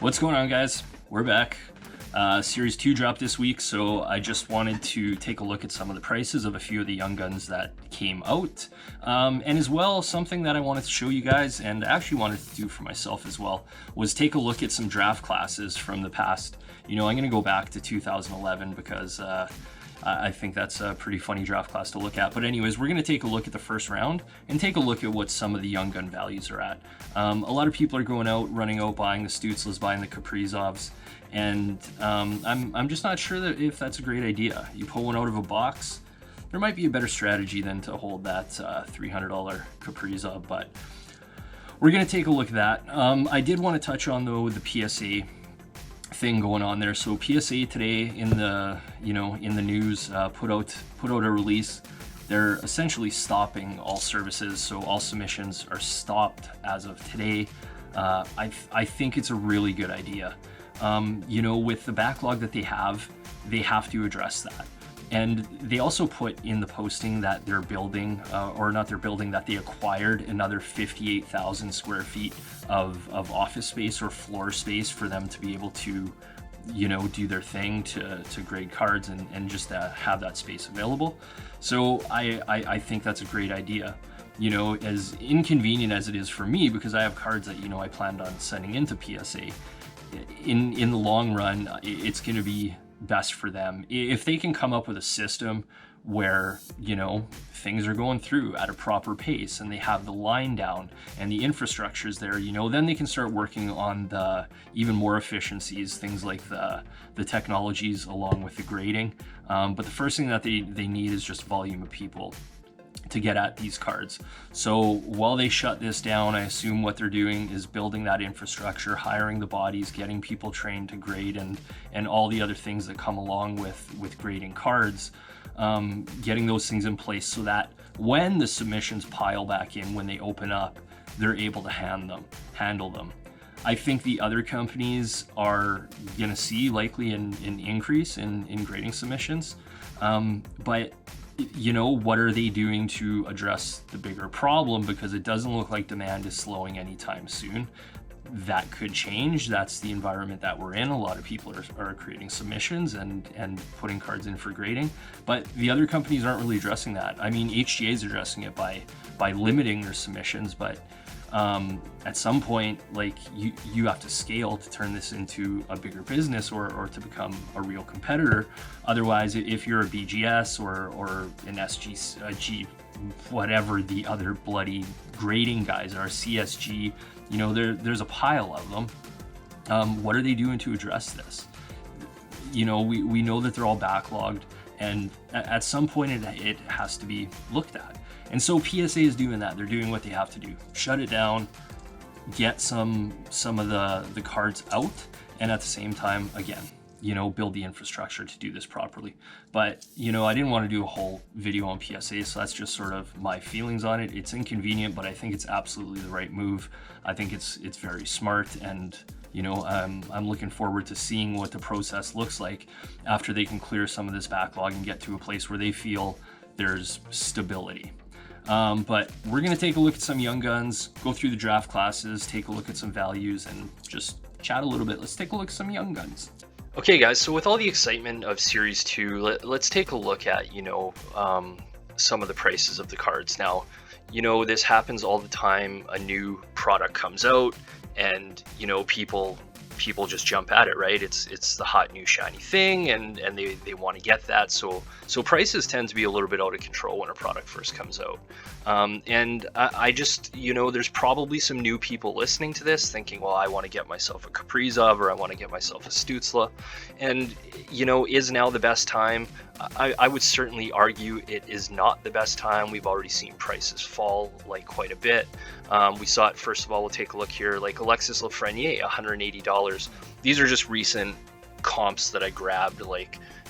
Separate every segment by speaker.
Speaker 1: What's going on, guys? We're back. Series 2 dropped this week, so I just wanted to take a look at some of the prices of a few of the young guns that came out. And as well, something that I wanted to show you guys, and actually wanted to do for myself as well, was take a look at some draft classes from the past. You know, I'm going to go back to 2011 because I think that's a pretty funny draft class to look at. But anyways, we're going to take a look at the first round and take a look at what some of the young gun values are at. A lot of people are going out, running out, buying the Stutzlas, buying the Kaprizovs, and I'm just not sure that if that's a great idea. You pull one out of a box, there might be a better strategy than to hold that $300 Kaprizov, but we're going to take a look at that. I did want to touch on, though, the PSA thing going on there. So PSA today in the news put out a release. They're essentially stopping all services, so all submissions are stopped as of today. I think it's a really good idea. With the backlog that they have to address that. And they also put in the posting that they're building, that they acquired another 58,000 square feet of office space or floor space for them to be able to, do their thing to grade cards and just have that space available. So I think that's a great idea. As inconvenient as it is for me, because I have cards that, I planned on sending into PSA, in the long run, it's going to be best for them if they can come up with a system where things are going through at a proper pace and they have the line down and the infrastructure is there. Then they can start working on the even more efficiencies, things like the technologies along with the grading. But the first thing that they need is just volume of people to get at these cards. So while they shut this down, I assume what they're doing is building that infrastructure, hiring the bodies, getting people trained to grade, and all the other things that come along with grading cards, getting those things in place so that when the submissions pile back in, when they open up, they're able to handle them. I think the other companies are going to see likely an increase in grading submissions, but what are they doing to address the bigger problem? Because it doesn't look like demand is slowing anytime soon. That could change. That's the environment that we're in. A lot of people are creating submissions and putting cards in for grading, but the other companies aren't really addressing that. I mean, HGA is addressing it by limiting their submissions, but at some point, like you have to scale to turn this into a bigger business or to become a real competitor. Otherwise, if you're a BGS or an SG, whatever the other bloody grading guys are, CSG, there's a pile of them. What are they doing to address this? We know that they're all backlogged, and at some point it has to be looked at. And so PSA is doing that. They're doing what they have to do. Shut it down, get some of the cards out, and at the same time, again, build the infrastructure to do this properly. But, I didn't want to do a whole video on PSA, so that's just sort of my feelings on it. It's inconvenient, but I think it's absolutely the right move. I think it's very smart, and I'm looking forward to seeing what the process looks like after they can clear some of this backlog and get to a place where they feel there's stability. But we're going to take a look at some young guns, go through the draft classes, take a look at some values, and just chat a little bit. Let's take a look at some young guns.
Speaker 2: Okay, guys, so with all the excitement of Series 2, let's take a look at, some of the prices of the cards. Now, this happens all the time. A new product comes out and, people just jump at it, right? It's the hot new shiny thing, and they want to get that. So prices tend to be a little bit out of control when a product first comes out. And I just, there's probably some new people listening to this thinking, well, I want to get myself a Kaprizov, or I want to get myself a Stutzla. And, is now the best time? I would certainly argue it is not the best time. We've already seen prices fall quite a bit. We saw it, first of all, we'll take a look here, like Alexis Lafreniere, $180. These are just recent comps that I grabbed.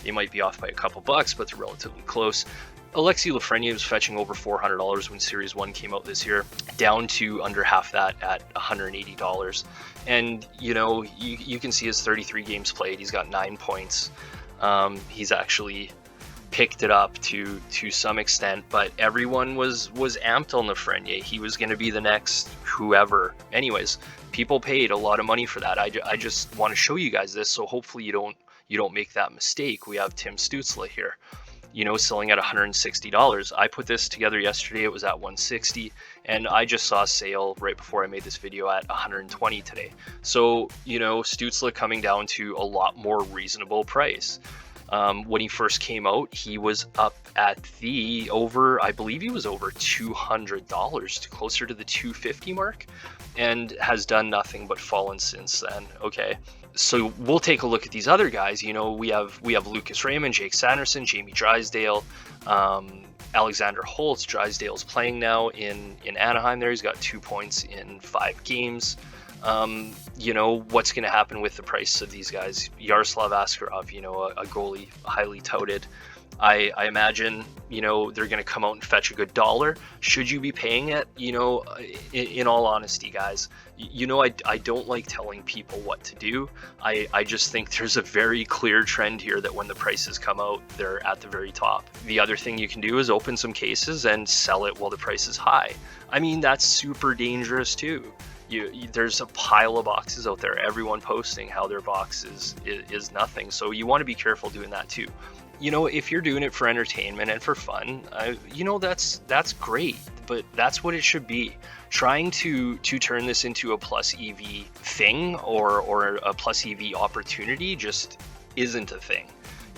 Speaker 2: They might be off by a couple bucks, but they're relatively close. Alexis Lafreniere was fetching over $400 when Series 1 came out this year, down to under half that at $180. And, you can see his 33 games played. He's got 9 points. He's actually picked it up to some extent, but everyone was amped on Lafreniere. He was going to be the next whoever. Anyways, people paid a lot of money for that. I just want to show you guys this, so hopefully you don't make that mistake. We have Tim Stützle here, selling at $160. I put this together yesterday. It was at $160, and I just saw a sale right before I made this video at $120 today. So, Stützle coming down to a lot more reasonable price. When he first came out, he was up at I believe he was over $200, to closer to the $250 mark, and has done nothing but fallen since then. Okay. So we'll take a look at these other guys. We have Lucas Raymond, Jake Sanderson, Jamie Drysdale, Alexander Holtz. Drysdale's playing now in Anaheim there. He's got 2 points in 5 games. What's going to happen with the price of these guys? Yaroslav Askarov, a goalie highly touted. I imagine, they're going to come out and fetch a good dollar. Should you be paying it? In all honesty, guys, I don't like telling people what to do. I just think there's a very clear trend here that when the prices come out, they're at the very top. The other thing you can do is open some cases and sell it while the price is high. I mean, that's super dangerous too. There's a pile of boxes out there, everyone posting how their box is nothing. So you want to be careful doing that too. If you're doing it for entertainment and for fun, that's great, but that's what it should be. Trying to turn this into a plus EV thing or a plus EV opportunity just isn't a thing.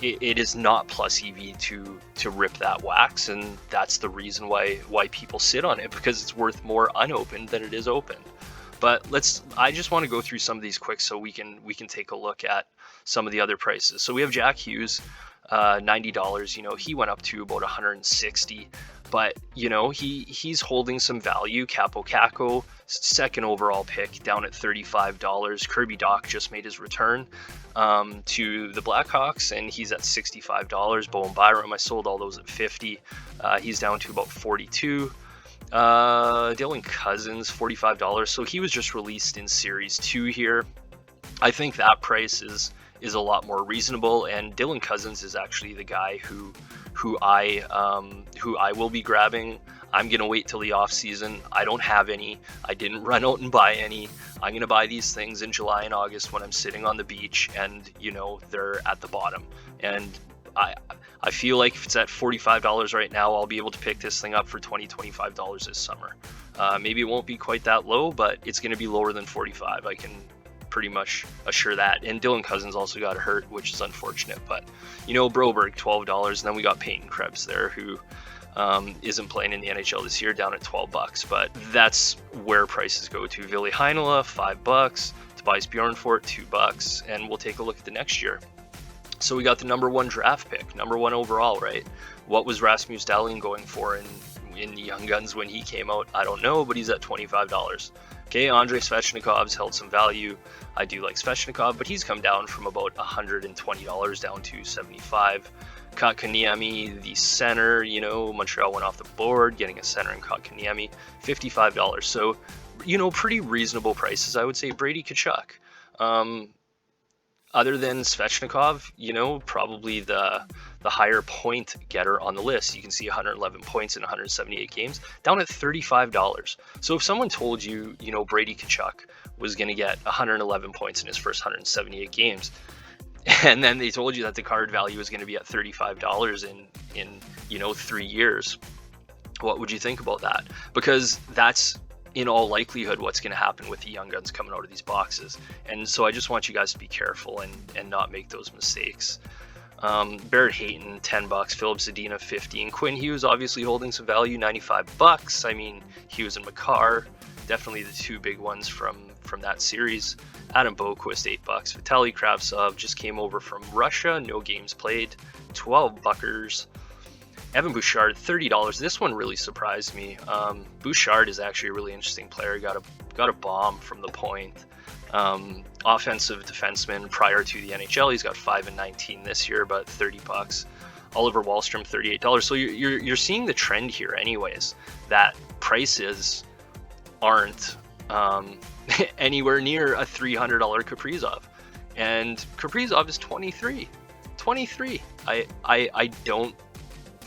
Speaker 2: It is not plus EV to rip that wax, and that's the reason why people sit on it, because it's worth more unopened than it is open. But I just want to go through some of these quick so we can take a look at some of the other prices. So we have Jack Hughes, $90. He went up to about $160, but he's holding some value. Capo Caco, second overall pick, down at $35. Kirby Dach just made his return to the Blackhawks, and he's at $65. Bowen Byram, I sold all those at $50. He's down to about $42. Dylan Cousins, $45. So he was just released in Series 2 here. I think that price is a lot more reasonable, and Dylan Cousins is actually the guy who I will be grabbing. I'm gonna wait till the off season. I don't have any. I didn't run out and buy any. I'm gonna buy these things in July and August when I'm sitting on the beach and they're at the bottom. And I feel like if it's at $45 right now, I'll be able to pick this thing up for $20, $25 this summer. Maybe it won't be quite that low, but it's going to be lower than $45. I can pretty much assure that. And Dylan Cousins also got hurt, which is unfortunate. But, Broberg, $12. And then we got Peyton Krebs there, who isn't playing in the NHL this year, down at $12. But that's where prices go to. Ville Heinola, $5. Tobias Bjornfort, $2. And we'll take a look at the next year. So we got the number 1 draft pick, number 1 overall, right? What was Rasmus Dahlin going for in the Young Guns when he came out? I don't know, but he's at $25. Okay, Andrei Svechnikov's held some value. I do like Svechnikov, but he's come down from about $120 down to $75. Kotkaniemi, the center, Montreal went off the board, getting a center in Kotkaniemi, $55. So, pretty reasonable prices, I would say. Brady Tkachuk. Other than Svechnikov, probably the higher point getter on the list. You can see 111 points in 178 games, down at $35. So if someone told you, Brady Tkachuk was going to get 111 points in his first 178 games, and then they told you that the card value is going to be at $35 in 3 years, what would you think about that? Because that's in all likelihood what's going to happen with the Young Guns coming out of these boxes. And so I just want you guys to be careful and not make those mistakes. Barrett Hayton, $10. Philip Zadina, $15. Quinn Hughes obviously holding some value, $95. I mean, Hughes and Makar, definitely the 2 big ones from that series. Adam Boquist, $8. Vitaly Kravtsov just came over from Russia, no games played, $12. Evan Bouchard, $30. This one really surprised me. Bouchard is actually a really interesting player. Got a bomb from the point. Offensive defenseman prior to the NHL. He's got 5 and 19 this year, but $30. Oliver Wahlstrom, $38. So you're seeing the trend here, anyways, that prices aren't anywhere near a $300 Kaprizov, and Kaprizov is 23. I don't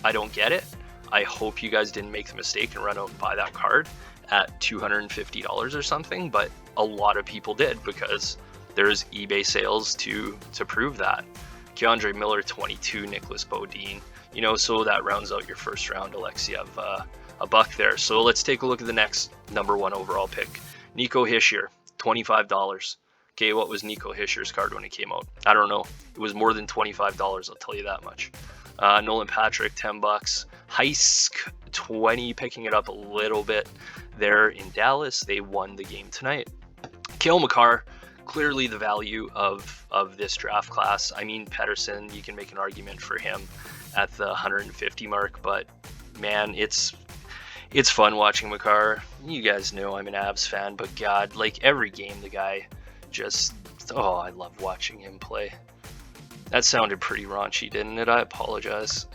Speaker 2: I don't get it. I hope you guys didn't make the mistake and run out and buy that card at $250 or something, but a lot of people did because there's eBay sales to prove that. Keandre Miller, 22, Nicholas Bodine, you know, so that rounds out your first round. Alexiev, a buck there. So let's take a look at the next number 1 overall pick. Nico Hischier, $25. Okay, what was Nico Hischier's card when it came out? I don't know. It was more than $25, I'll tell you that much. Nolan Patrick, $10. Heisk, 20, picking it up a little bit there in Dallas. They won the game tonight. Cale Makar, clearly the value of this draft class. I mean, Pedersen, you can make an argument for him at the 150 mark, but man, it's fun watching Makar. You guys know I'm an Avs fan, but God, like every game, the guy just, oh, I love watching him play. That sounded pretty raunchy, didn't it? I apologize.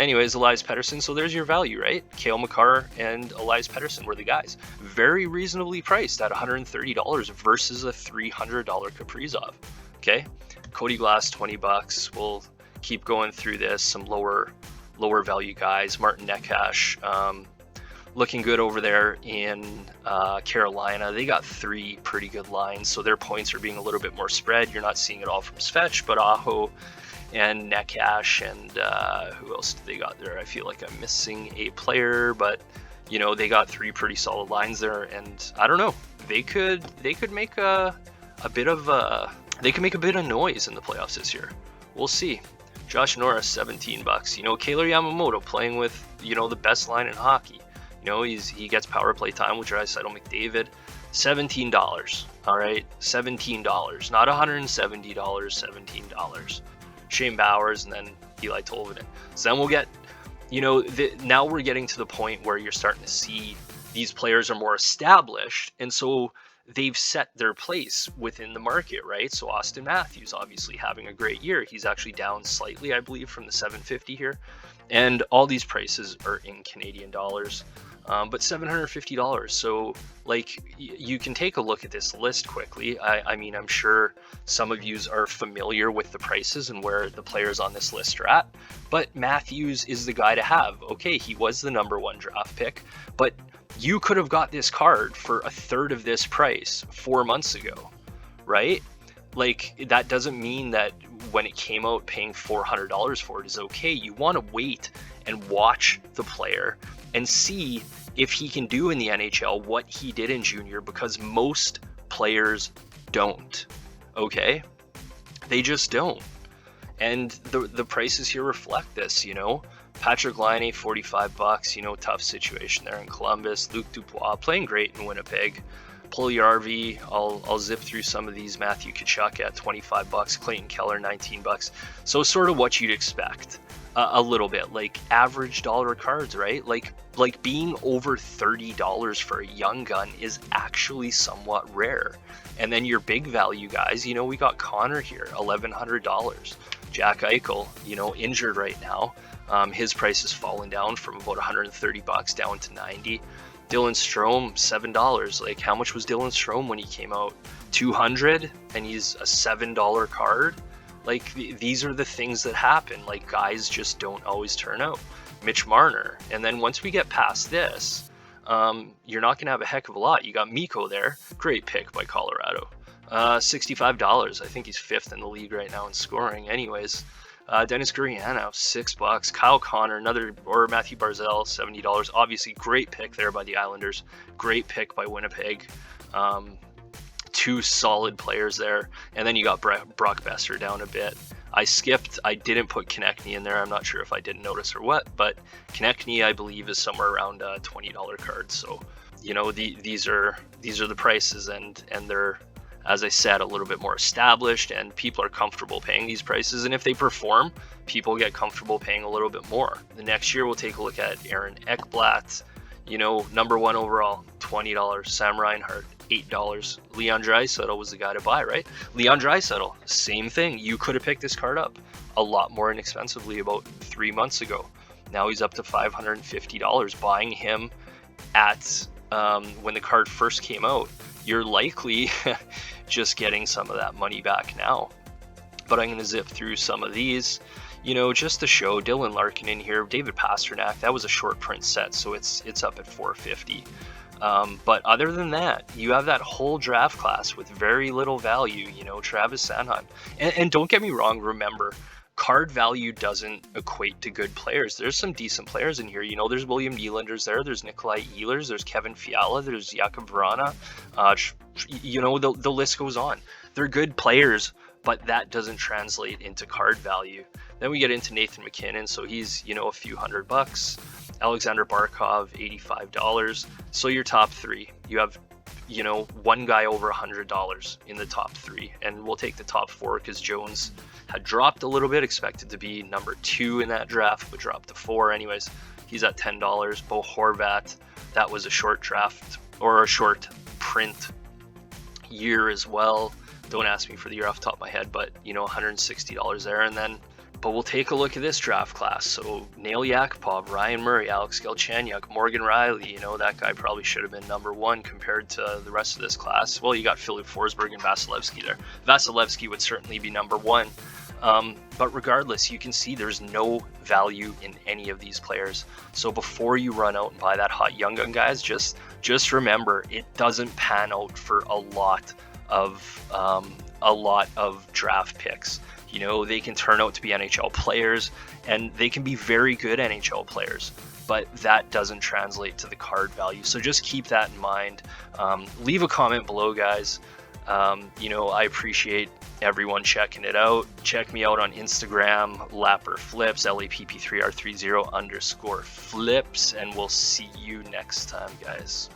Speaker 2: Anyways, Elias Pettersson, so there's your value, right? Cale Makar and Elias Pettersson were the guys. Very reasonably priced at $130 versus a $300 Kaprizov. Okay? Cody Glass, $20. We'll keep going through this. Some lower value guys. Martin Necas, looking good over there in Carolina. They got 3 pretty good lines, so their points are being a little bit more spread. You're not seeing it all from Svech, but Aho and Necas and who else did they got there? I feel like I'm missing a player, but you know, they got 3 pretty solid lines there, and I don't know. They could make a bit of noise in the playoffs this year. We'll see. Josh Norris, $17. You know, Kaylor Yamamoto playing with, you know, the best line in hockey. You know, he gets power play time with Draisaitl, McDavid. $17. All right, $17, not $170. $17. Shane Bowers and then Eli Tolvanen. So then we'll get, you know, now we're getting to the point where you're starting to see these players are more established, and so they've set their place within the market, right? So Austin Matthews obviously having a great year. He's actually down slightly, I believe, from the 750 here, and all these prices are in Canadian dollars. But $750. So like you can take a look at this list quickly. I mean, I'm sure some of you are familiar with the prices and where the players on this list are at, but Matthews is the guy to have. Okay, he was the number 1 draft pick, but you could have got this card for a third of this price 4 months ago, right? Like, that doesn't mean that when it came out paying $400 for it is okay. You want to wait and watch the player and see if he can do in the NHL what he did in junior, because most players don't, okay? They just don't. And the prices here reflect this, you know? Patrick Laine, $45, you know, tough situation there in Columbus. Luc Dubois playing great in Winnipeg. Puljujarvi, I'll zip through some of these. Matthew Tkachuk at $25. Clayton Keller, $19. So sort of what you'd expect. A little bit like average dollar cards, right? Like being over $30 for a young gun is actually somewhat rare. And then your big value guys, you know, we got Connor here, $1,100. Jack Eichel, you know, injured right now. His price has fallen down from about $130 down to $90. Dylan Strome, $7. Like, how much was Dylan Strome when he came out? $200, and he's a $7 card. Like, these are the things that happen. Like, guys just don't always turn out. Mitch Marner. And then once we get past this, you're not going to have a heck of a lot. You got Mikko there. Great pick by Colorado. $65. I think he's 5th in the league right now in scoring. Anyways, Dennis Gurianov, $6. Kyle Connor, or Matthew Barzal, $70. Obviously, great pick there by the Islanders. Great pick by Winnipeg. 2 solid players there. And then you got Brock Besser down a bit. I didn't put Konechny in there. I'm not sure if I didn't notice or what, but Konechny, I believe, is somewhere around a $20 card. So, you know, these are the prices, and they're, as I said, a little bit more established, and people are comfortable paying these prices. And if they perform, people get comfortable paying a little bit more. The next year, we'll take a look at Aaron Ekblad, you know, number 1 overall, $20. Sam Reinhart, $8. Leon Draisaitl was the guy to buy, right? Leon Draisaitl, same thing. You could have picked this card up a lot more inexpensively about 3 months ago. Now he's up to $550. Buying him at when the card first came out, you're likely just getting some of that money back now. But I'm going to zip through some of these. just to show, Dylan Larkin in here, David Pasternak, that was a short print set, so it's up at 450. But other than that, you have that whole draft class with very little value, Travis Sanheim. And don't get me wrong, remember, card value doesn't equate to good players. There's some decent players in here. There's William Nylander's there's Nikolai Ehlers, there's Kevin Fiala, there's Jakub Vrana. The list goes on. They're good players, but that doesn't translate into card value. Then we get into Nathan McKinnon, so he's, a few $100. Alexander Barkov, $85. So your top three, you have, one guy over $100 in the top three, and we'll take the top four because Jones had dropped a little bit, expected to be number 2 in that draft, but dropped to 4 anyways. He's at $10. Bo Horvat, that was a short draft or a short print year as well. Don't ask me for the year off the top of my head, but $160 there. And then, but we'll take a look at this draft class. So Nail Yakupov, Ryan Murray, Alex Galchenyuk, Morgan Riley. That guy probably should have been number 1 compared to the rest of this class. Well, you got Philip Forsberg and Vasilevsky there. Vasilevsky would certainly be number 1. But regardless, you can see there's no value in any of these players. So before you run out and buy that hot young gun, guys, just remember it doesn't pan out for a lot of draft picks. They can turn out to be NHL players, and they can be very good NHL players, but that doesn't translate to the card value. So just keep that in mind. Leave a comment below, guys. I appreciate everyone checking it out. Check me out on Instagram, LapperFlips, LAPP3R30_flips, and we'll see you next time, guys.